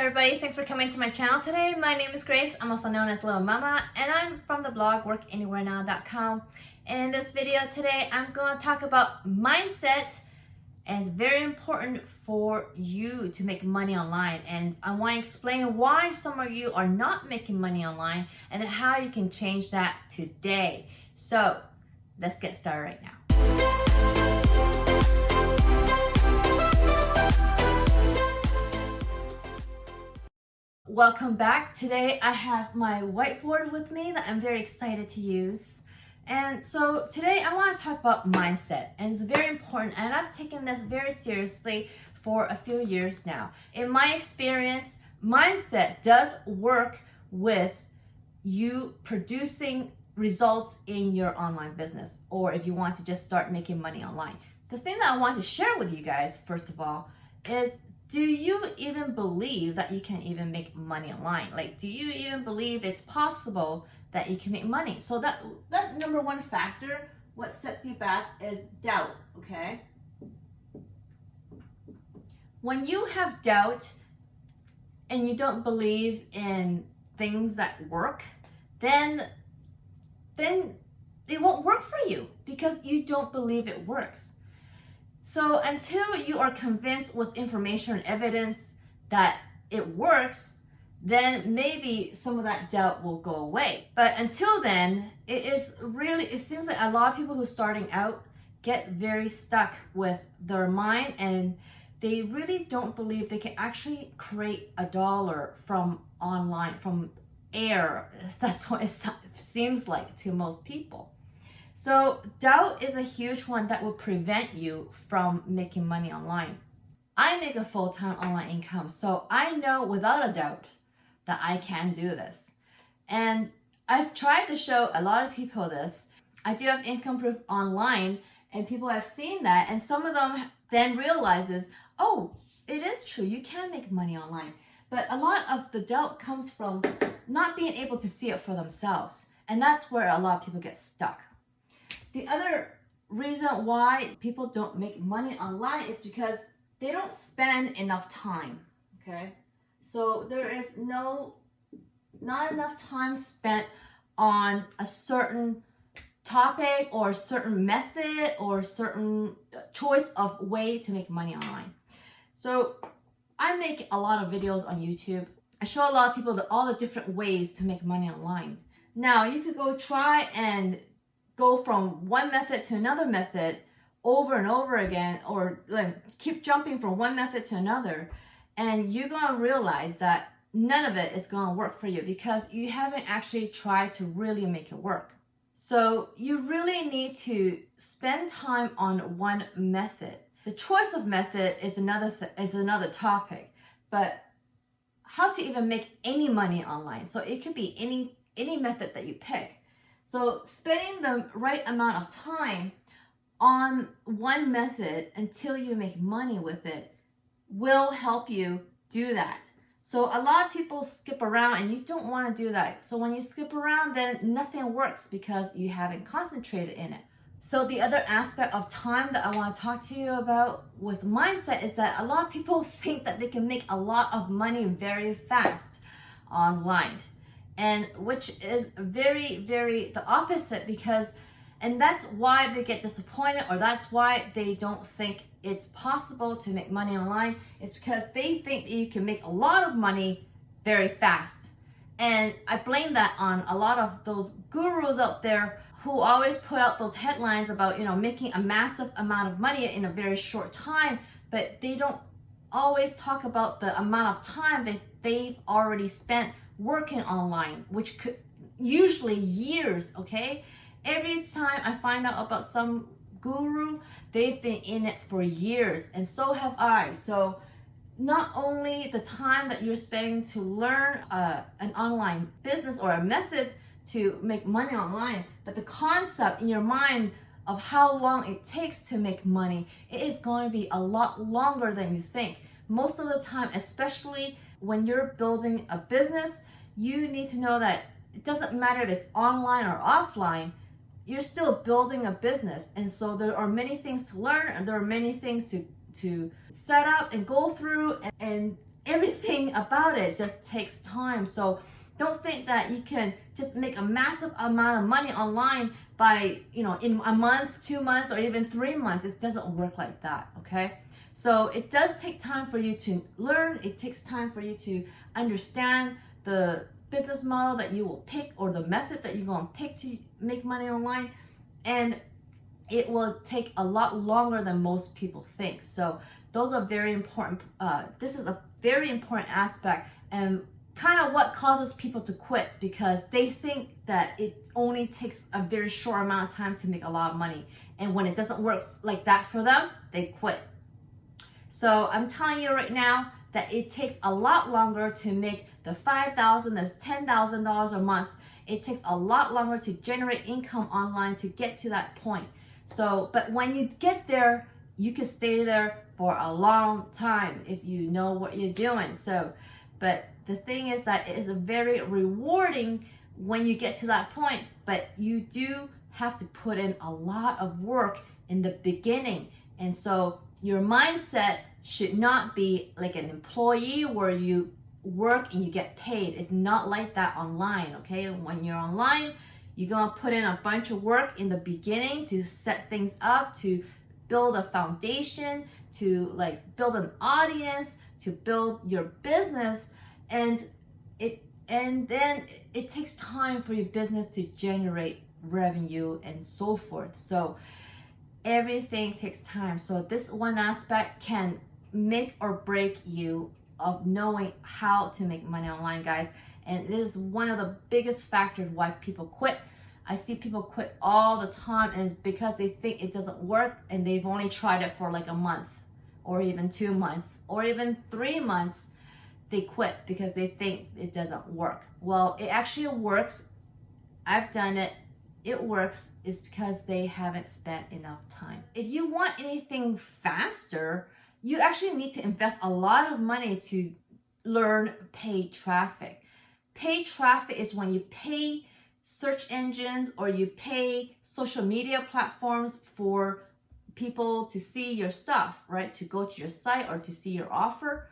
everybody, thanks for coming to my channel today. My name is Grace, I'm also known as Littlemama, and I'm from the blog workanywherenow.com. And in this video today, I'm going to talk about mindset, and it's very important for you to make money online. And I want to explain why some of you are not making money online and how you can change that today. So let's get started right now. Welcome back. Today I have my whiteboard with me that I'm very excited to use. And so today I want to talk about mindset, and it's very important, and I've taken this very seriously for a few years now. In my experience, mindset does work with you producing results in your online business, or if you want to just start making money online. The thing that I want to share with you guys, first of all, is do you even believe that you can even make money online? Like, do you even believe it's possible that you can make money? So that number one factor, what sets you back, is doubt, okay? When you have doubt and you don't believe in things that work, then it won't work for you because you don't believe it works. So until you are convinced with information and evidence that it works, then maybe some of that doubt will go away. But until then, it seems like a lot of people who are starting out get very stuck with their mind, and they really don't believe they can actually create $1 from online, from air. That's what it seems like to most people. So doubt is a huge one that will prevent you from making money online. I make a full-time online income, so I know without a doubt that I can do this. And I've tried to show a lot of people this. I do have income proof online, and people have seen that, and some of them then realizes, oh, it is true, you can make money online. But a lot of the doubt comes from not being able to see it for themselves, and that's where a lot of people get stuck. The other reason why people don't make money online is because they don't spend enough time, okay? So there is not enough time spent on a certain topic or a certain method or a certain choice of way to make money online. So I make a lot of videos on YouTube. I show a lot of people all the different ways to make money online. Now you could go try and go from one method to another method over and over again, or like keep jumping from one method to another, and you're gonna realize that none of it is gonna work for you because you haven't actually tried to really make it work. So you really need to spend time on one method. The choice of method is another topic, but how to even make any money online. So it could be any method that you pick. So spending the right amount of time on one method until you make money with it will help you do that. So a lot of people skip around, and you don't want to do that. So when you skip around, then nothing works because you haven't concentrated in it. So the other aspect of time that I want to talk to you about with mindset is that a lot of people think that they can make a lot of money very fast online. And which is very, very the opposite, and that's why they get disappointed, or that's why they don't think it's possible to make money online. It's because they think that you can make a lot of money very fast. And I blame that on a lot of those gurus out there who always put out those headlines about, making a massive amount of money in a very short time, but they don't always talk about the amount of time that they've already spent working online, which could usually years, okay? Every time I find out about some guru, they've been in it for years, and so have I. So not only the time that you're spending to learn an online business or a method to make money online, but the concept in your mind of how long it takes to make money, it is going to be a lot longer than you think. Most of the time, especially when you're building a business, you need to know that it doesn't matter if it's online or offline, you're still building a business. And so there are many things to learn, and there are many things to set up and go through and everything about it just takes time. So don't think that you can just make a massive amount of money online by, in a month, 2 months, or even 3 months. It doesn't work like that, okay? So it does take time for you to learn. It takes time for you to understand the business model that you will pick, or the method that you're going to pick to make money online. And it will take a lot longer than most people think. So those are very important. This is a very important aspect, and kind of what causes people to quit, because they think that it only takes a very short amount of time to make a lot of money. And when it doesn't work like that for them, they quit. So I'm telling you right now that it takes a lot longer to make the $5,000, that's $10,000 a month. It takes a lot longer to generate income online to get to that point. So, but when you get there, you can stay there for a long time if you know what you're doing. So, but the thing is that it is very rewarding when you get to that point, but you do have to put in a lot of work in the beginning. And so your mindset should not be like an employee where you work and you get paid. It's not like that online, okay? When you're online, you're gonna put in a bunch of work in the beginning to set things up, to build a foundation, to like build an audience, to build your business, and then it takes time for your business to generate revenue and so forth. So everything takes time. So this one aspect can make or break you of knowing how to make money online, guys. And it is one of the biggest factors why people quit. I see people quit all the time, and it's because they think it doesn't work, and they've only tried it for like a month, or even 2 months, or even 3 months. They quit because they think it doesn't work. Well, it actually works. I've done it. It works. It's because they haven't spent enough time. If you want anything faster, you actually need to invest a lot of money to learn paid traffic. Paid traffic is when you pay search engines or you pay social media platforms for people to see your stuff, right? To go to your site or to see your offer.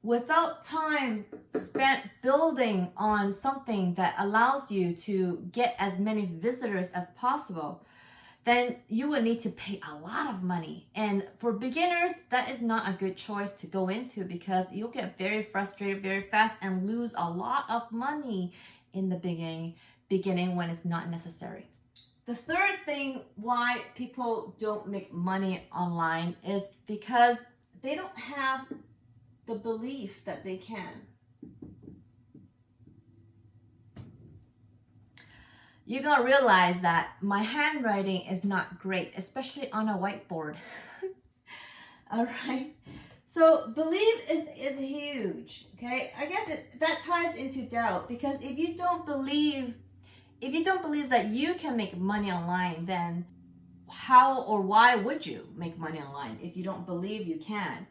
Without time spent building on something that allows you to get as many visitors as possible, then you will need to pay a lot of money. And for beginners, that is not a good choice to go into, because you'll get very frustrated very fast and lose a lot of money in the beginning when it's not necessary. The third thing why people don't make money online is because they don't have the belief that they can. You're gonna realize that my handwriting is not great, especially on a whiteboard. All right. So belief is huge. Okay. I guess that ties into doubt, because if you don't believe that you can make money online, then how or why would you make money online if you don't believe you can?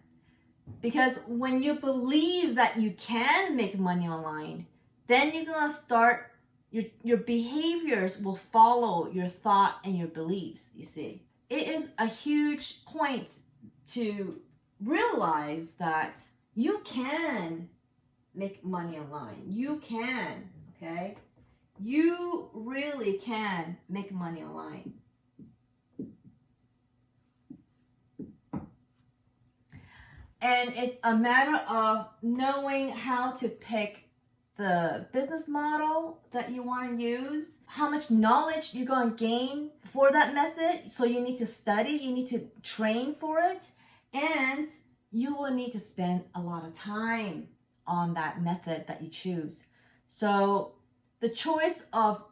Because when you believe that you can make money online, then you're gonna start, your behaviors will follow your thought and your beliefs, you see. It is a huge point to realize that you can make money online. You can, okay? You really can make money online. And it's a matter of knowing how to pick the business model that you want to use, how much knowledge you're going to gain for that method. So you need to study, you need to train for it, and you will need to spend a lot of time on that method that you choose. So the choice of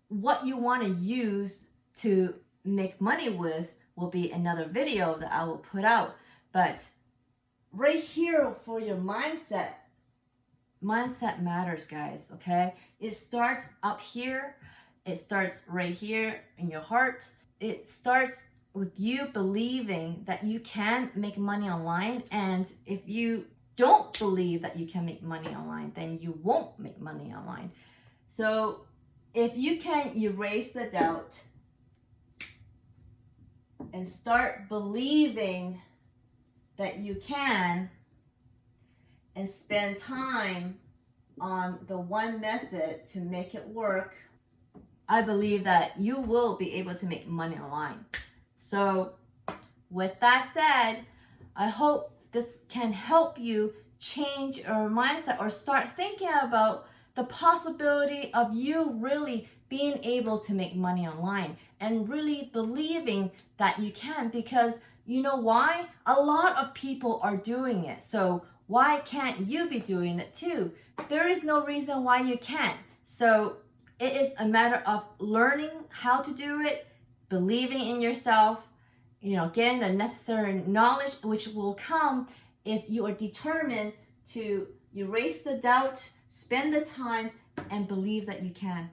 what you want to use to make money with will be another video that I will put out. But right here for your mindset matters, guys, okay? It starts up here. It starts right here in your heart. It starts with you believing that you can make money online. And if you don't believe that you can make money online, then you won't make money online. So if you can erase the doubt and start believing that you can, and spend time on the one method to make it work, I believe that you will be able to make money online. So with that said, I hope this can help you change your mindset or start thinking about the possibility of you really being able to make money online and really believing that you can, because you know why? A lot of people are doing it. So why can't you be doing it too? There is no reason why you can't. So it is a matter of learning how to do it, believing in yourself, getting the necessary knowledge, which will come if you are determined to erase the doubt, spend the time, and believe that you can.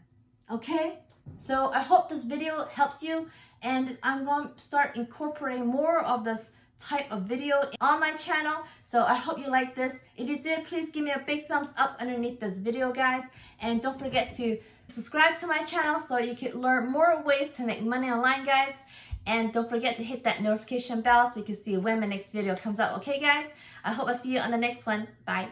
Okay? So I hope this video helps you, and I'm going to start incorporating more of this type of video on my channel. So I hope you like this. If you did, please give me a big thumbs up underneath this video, guys. And don't forget to subscribe to my channel so you can learn more ways to make money online, guys. And don't forget to hit that notification bell so you can see when my next video comes out. Okay, guys? I hope I see you on the next one. Bye.